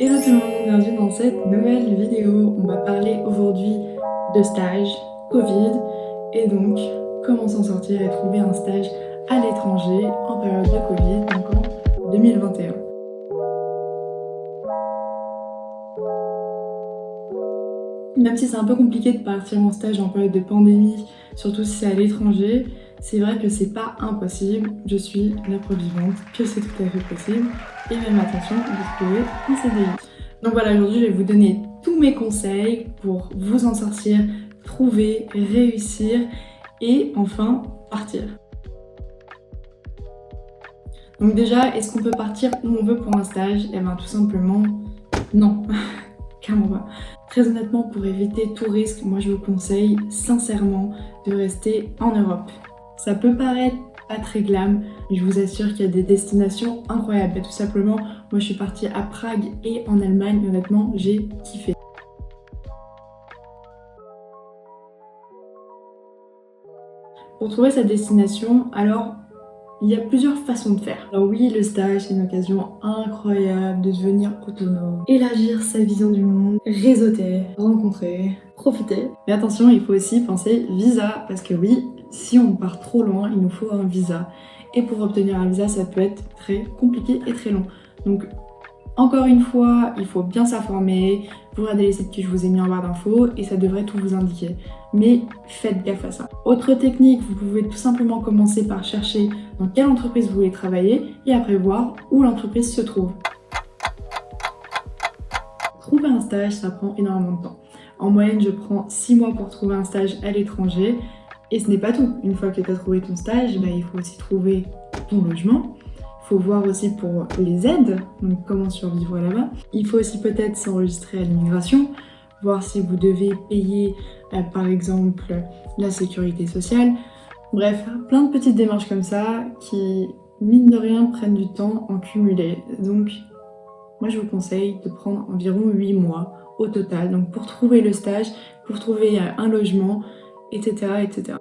Hello tout le monde, bienvenue dans cette nouvelle vidéo. On va parler aujourd'hui de stage, Covid, et donc comment s'en sortir et trouver un stage à l'étranger en période de Covid, donc en 2021. Même si c'est un peu compliqué de partir en stage en période de pandémie, surtout si c'est à l'étranger, c'est vrai que c'est pas impossible. Je suis la preuve vivante que c'est tout à fait possible, et même attention de trouver un CDI. Donc voilà, aujourd'hui je vais vous donner tous mes conseils pour vous en sortir, trouver, réussir et enfin partir. Donc déjà, est-ce qu'on peut partir où on veut pour un stage? Eh bien tout simplement, non, clairement pas. Très honnêtement, pour éviter tout risque, moi je vous conseille sincèrement de rester en Europe. Ça peut paraître pas très glam, mais je vous assure qu'il y a des destinations incroyables. Et tout simplement, moi je suis partie à Prague et en Allemagne, honnêtement, j'ai kiffé. Pour trouver sa destination, alors il y a plusieurs façons de faire. Alors oui, le stage, c'est une occasion incroyable de devenir autonome, élargir sa vision du monde, réseauter, rencontrer, profiter. Mais attention, il faut aussi penser visa, parce que oui, si on part trop loin, il nous faut un visa. Et pour obtenir un visa, ça peut être très compliqué et très long. Donc encore une fois, il faut bien s'informer, vous regardez les sites que je vous ai mis en barre d'infos et ça devrait tout vous indiquer. Mais faites gaffe à ça. Autre technique, vous pouvez tout simplement commencer par chercher dans quelle entreprise vous voulez travailler et après voir où l'entreprise se trouve. Trouver un stage, ça prend énormément de temps. En moyenne, je prends 6 mois pour trouver un stage à l'étranger. Et ce n'est pas tout. Une fois que tu as trouvé ton stage, il faut aussi trouver ton logement. Il faut voir aussi pour les aides, donc comment survivre là-bas. Il faut aussi peut-être s'enregistrer à l'immigration, voir si vous devez payer par exemple la sécurité sociale. Bref, plein de petites démarches comme ça qui, mine de rien, prennent du temps en cumulé. Donc, moi je vous conseille de prendre environ 8 mois au total, donc pour trouver le stage, pour trouver un logement, etc. etc.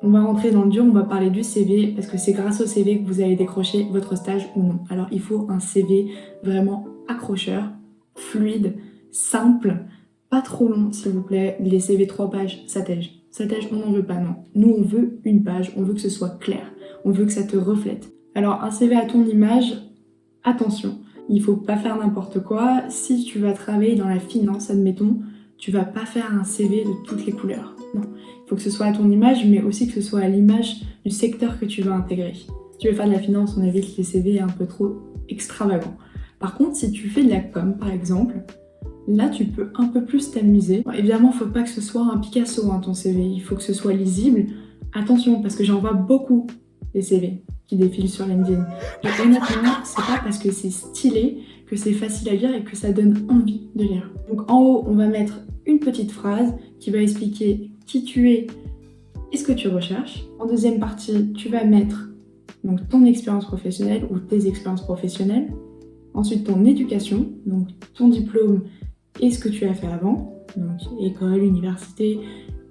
On va rentrer dans le dur, on va parler du CV, parce que c'est grâce au CV que vous allez décrocher votre stage ou non. Alors il faut un CV vraiment accrocheur, fluide, simple, pas trop long s'il vous plaît. Les CV 3 pages, ça tège. Ça tège, on n'en veut pas, non. Nous on veut une page, on veut que ce soit clair, on veut que ça te reflète. Alors un CV à ton image, attention, il faut pas faire n'importe quoi. Si tu vas travailler dans la finance, admettons, tu vas pas faire un CV de toutes les couleurs. Non, il faut que ce soit à ton image, mais aussi que ce soit à l'image du secteur que tu vas intégrer. Si tu veux faire de la finance, on évite les CV un peu trop extravagants. Par contre, si tu fais de la com, par exemple, là, tu peux un peu plus t'amuser. Bon, évidemment, il ne faut pas que ce soit un Picasso, ton CV. Il faut que ce soit lisible. Attention, parce que j'en vois beaucoup des CV qui défilent sur LinkedIn. Et honnêtement, c'est pas parce que c'est stylé que c'est facile à lire et que ça donne envie de lire. Donc en haut, on va mettre une petite phrase qui va expliquer qui tu es et ce que tu recherches. En deuxième partie, tu vas mettre donc ton expérience professionnelle ou tes expériences professionnelles. Ensuite, ton éducation, donc ton diplôme et ce que tu as fait avant, donc école, université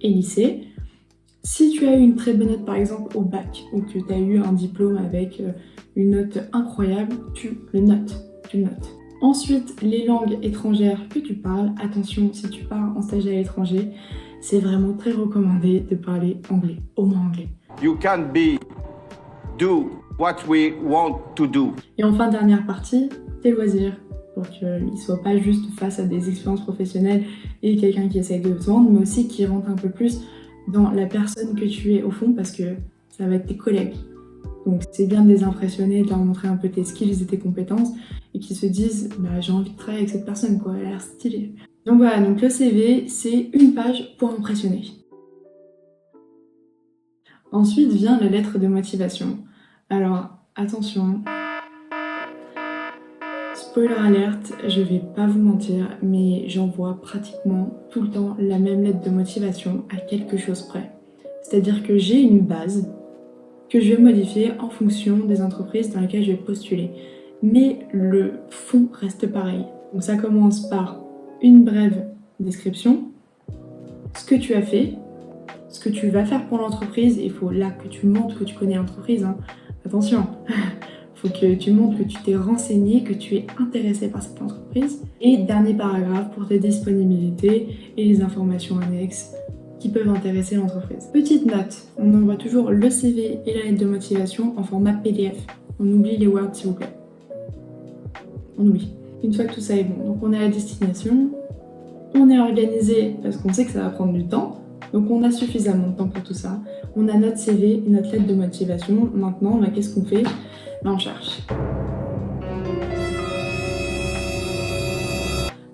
et lycée. Si tu as eu une très bonne note par exemple au bac ou que tu as eu un diplôme avec une note incroyable, tu le notes. Ensuite, les langues étrangères que tu parles. Attention, si tu pars en stage à l'étranger, c'est vraiment très recommandé de parler anglais, au moins anglais. You can do what we want to do. Et enfin, dernière partie, tes loisirs. Pour qu'ils ne soient pas juste face à des expériences professionnelles et quelqu'un qui essaye de te vendre, mais aussi qui rentre un peu plus dans la personne que tu es au fond, parce que ça va être tes collègues. Donc c'est bien de les impressionner, de leur montrer un peu tes skills et tes compétences, et qu'ils se disent j'ai envie de travailler avec cette personne, quoi, elle a l'air stylée. Donc voilà, donc le CV, c'est une page pour impressionner. Ensuite vient la lettre de motivation. Alors attention, spoiler alerte, je vais pas vous mentir, mais j'envoie pratiquement tout le temps la même lettre de motivation à quelque chose près. C'est-à-dire que j'ai une base que je vais modifier en fonction des entreprises dans lesquelles je vais postuler. Mais le fond reste pareil. Donc ça commence par une brève description, ce que tu as fait, ce que tu vas faire pour l'entreprise. Il faut là que tu montres que tu connais l'entreprise. Attention, faut que tu montres que tu t'es renseigné, que tu es intéressé par cette entreprise. Et dernier paragraphe pour tes disponibilités et les informations annexes qui peuvent intéresser l'entreprise. Petite note, on envoie toujours le CV et la lettre de motivation en format PDF. On oublie les Word s'il vous plaît. On oublie. Une fois que tout ça est bon, donc on est à la destination, on est organisé parce qu'on sait que ça va prendre du temps, donc on a suffisamment de temps pour tout ça. On a notre CV et notre lettre de motivation. Maintenant, qu'est-ce qu'on fait? On cherche.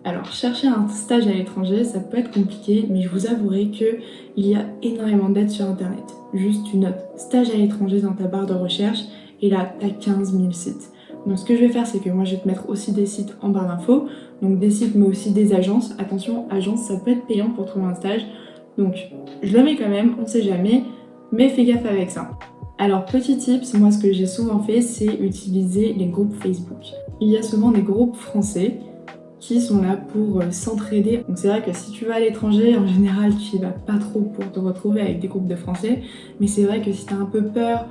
Alors, chercher un stage à l'étranger, ça peut être compliqué, mais je vous avouerai qu'il y a énormément d'aides sur internet. Juste tu notes stage à l'étranger dans ta barre de recherche et là, tu as 15 000 sites. Donc ce que je vais faire, c'est que moi je vais te mettre aussi des sites en barre d'infos, donc des sites mais aussi des agences. Attention, agence, ça peut être payant pour trouver un stage, donc je le mets quand même, on sait jamais, mais fais gaffe avec ça. Alors petit tips, moi ce que j'ai souvent fait, c'est utiliser les groupes Facebook. Il y a souvent des groupes français qui sont là pour s'entraider. Donc c'est vrai que si tu vas à l'étranger, en général tu y vas pas trop pour te retrouver avec des groupes de français, mais c'est vrai que si t'as un peu peur,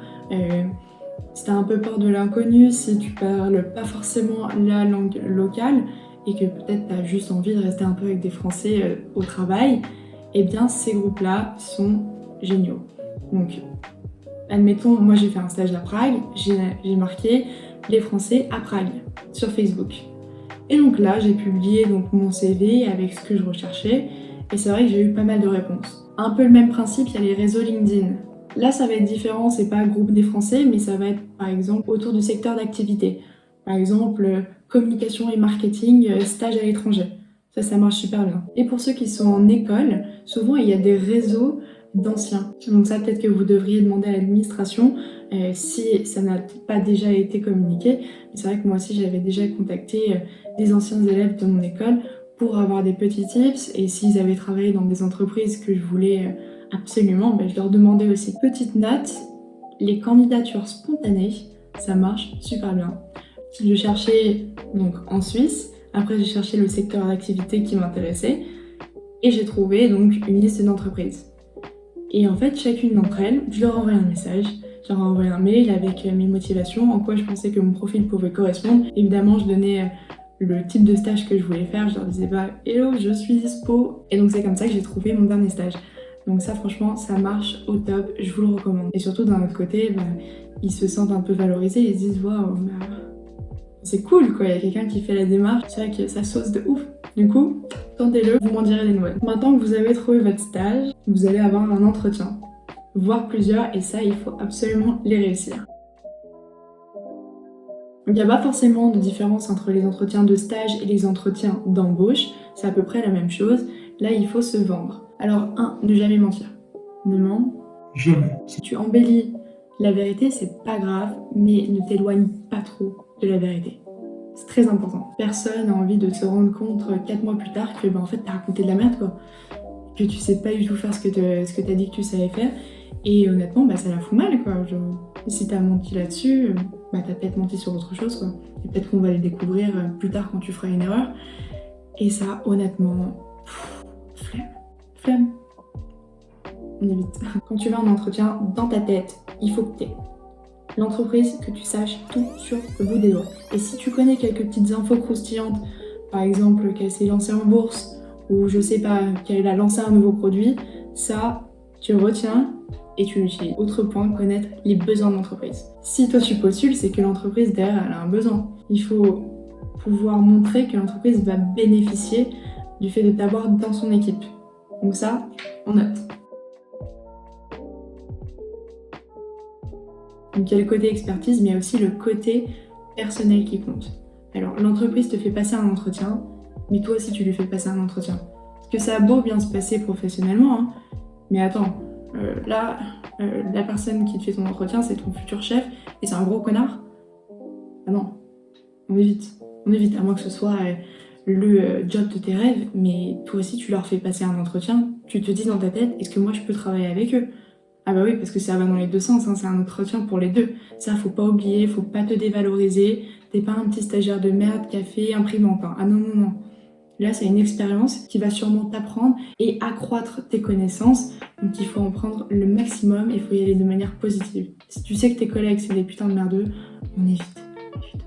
de l'inconnu, si tu parles pas forcément la langue locale et que peut-être tu as juste envie de rester un peu avec des Français au travail, eh bien ces groupes-là sont géniaux. Donc, admettons, moi j'ai fait un stage à Prague, j'ai marqué les Français à Prague sur Facebook. Et donc là, j'ai publié donc mon CV avec ce que je recherchais et c'est vrai que j'ai eu pas mal de réponses. Un peu le même principe, il y a les réseaux LinkedIn. Là, ça va être différent, c'est pas groupe des Français, mais ça va être par exemple autour du secteur d'activité. Par exemple, communication et marketing, stage à l'étranger. Ça marche super bien. Et pour ceux qui sont en école, souvent il y a des réseaux d'anciens. Donc ça, peut-être que vous devriez demander à l'administration si ça n'a pas déjà été communiqué. C'est vrai que moi aussi, j'avais déjà contacté des anciens élèves de mon école pour avoir des petits tips et s'ils avaient travaillé dans des entreprises que je voulais absolument, je leur demandais aussi. Petite note, les candidatures spontanées, ça marche super bien. Je cherchais donc en Suisse, après j'ai cherché le secteur d'activité qui m'intéressait et j'ai trouvé donc une liste d'entreprises. Et en fait, chacune d'entre elles, je leur envoyais un message, je leur envoyais un mail avec mes motivations, en quoi je pensais que mon profil pouvait correspondre. Évidemment, je donnais le type de stage que je voulais faire, je leur disais hello, je suis dispo. Et donc c'est comme ça que j'ai trouvé mon dernier stage. Donc ça, franchement, ça marche au top, je vous le recommande. Et surtout, d'un autre côté, ils se sentent un peu valorisés, ils se disent waouh, c'est cool quoi, il y a quelqu'un qui fait la démarche, c'est vrai que ça sauce de ouf. Du coup, tentez-le, vous m'en direz des nouvelles. Maintenant que vous avez trouvé votre stage, vous allez avoir un entretien, voire plusieurs, et ça, il faut absolument les réussir. Il n'y a pas forcément de différence entre les entretiens de stage et les entretiens d'embauche, c'est à peu près la même chose. Là, il faut se vendre. Alors, ne jamais mentir. Ne mens jamais. Si tu embellis la vérité, c'est pas grave, mais ne t'éloigne pas trop de la vérité. C'est très important. Personne n'a envie de se rendre compte 4 mois plus tard que en fait t'as raconté de la merde quoi. Que tu sais pas du tout faire ce que t'as dit que tu savais faire. Et honnêtement, ça la fout mal quoi. Si t'as menti là-dessus, t'as peut-être menti sur autre chose quoi. Et peut-être qu'on va le découvrir plus tard quand tu feras une erreur. Et ça, honnêtement, flemme. On évite. Quand tu vas en entretien, dans ta tête, il faut que t'aies l'entreprise, que tu saches tout sur le bout des doigts. Et si tu connais quelques petites infos croustillantes, par exemple qu'elle s'est lancée en bourse, ou je sais pas, qu'elle a lancé un nouveau produit, ça, tu retiens et tu l'utilises. Autre point, connaître les besoins de l'entreprise. Si toi tu postules, c'est que l'entreprise derrière, elle a un besoin. Il faut pouvoir montrer que l'entreprise va bénéficier du fait de t'avoir dans son équipe. Donc ça, on note. Donc il y a le côté expertise, mais il y a aussi le côté personnel qui compte. Alors l'entreprise te fait passer un entretien, mais toi aussi tu lui fais passer un entretien. Parce que ça a beau bien se passer professionnellement, mais attends, la personne qui te fait ton entretien, c'est ton futur chef, et c'est un gros connard. Ah non, on évite, à moins que ce soit le job de tes rêves, mais toi aussi tu leur fais passer un entretien, tu te dis dans ta tête, est-ce que moi je peux travailler avec eux ? Ah oui, parce que ça va dans les deux sens, c'est un entretien pour les deux. Ça, faut pas oublier, faut pas te dévaloriser. T'es pas un petit stagiaire de merde qui a fait imprimante. Ah non. Là, c'est une expérience qui va sûrement t'apprendre et accroître tes connaissances. Donc il faut en prendre le maximum et il faut y aller de manière positive. Si tu sais que tes collègues, c'est des putains de merdeux, on évite.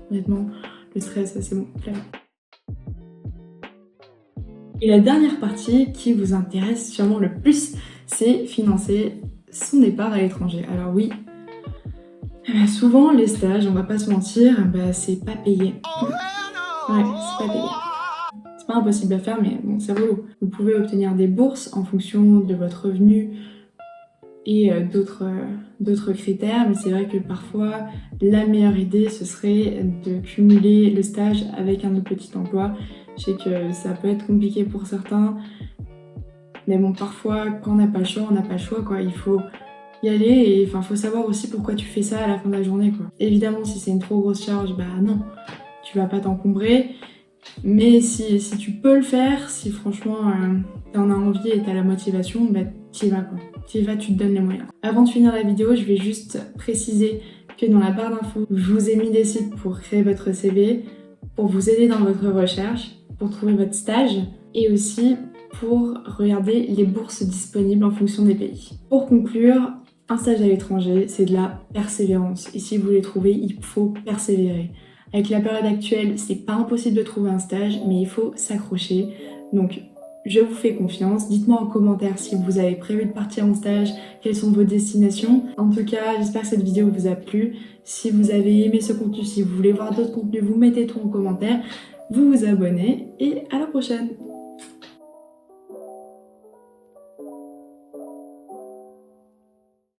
Honnêtement, le stress, c'est bon, flemme. Et la dernière partie qui vous intéresse sûrement le plus, c'est financer son départ à l'étranger. Alors oui, souvent les stages, on va pas se mentir, c'est pas payé. Ouais, c'est pas payé. C'est pas impossible à faire, mais bon, ça vaut l'eau. Vous pouvez obtenir des bourses en fonction de votre revenu et d'autres critères, mais c'est vrai que parfois, la meilleure idée, ce serait de cumuler le stage avec un autre petit emploi. Je sais que ça peut être compliqué pour certains, mais bon, parfois, quand on n'a pas le choix, on n'a pas le choix, quoi. Il faut y aller et faut savoir aussi pourquoi tu fais ça à la fin de la journée, quoi. Évidemment, si c'est une trop grosse charge, non, tu vas pas t'encombrer. Mais si tu peux le faire, si franchement t'en as envie et t'as la motivation, t'y vas quoi. T'y vas, tu te donnes les moyens. Avant de finir la vidéo, je vais juste préciser que dans la barre d'infos, je vous ai mis des sites pour créer votre CV, pour vous aider dans votre recherche, pour trouver votre stage et aussi pour regarder les bourses disponibles en fonction des pays. Pour conclure, un stage à l'étranger, c'est de la persévérance. Et si vous voulez trouver, il faut persévérer. Avec la période actuelle, c'est pas impossible de trouver un stage, mais il faut s'accrocher. Donc, je vous fais confiance. Dites-moi en commentaire si vous avez prévu de partir en stage, quelles sont vos destinations. En tout cas, j'espère que cette vidéo vous a plu. Si vous avez aimé ce contenu, si vous voulez voir d'autres contenus, vous mettez tout en commentaire, vous vous abonnez et à la prochaine!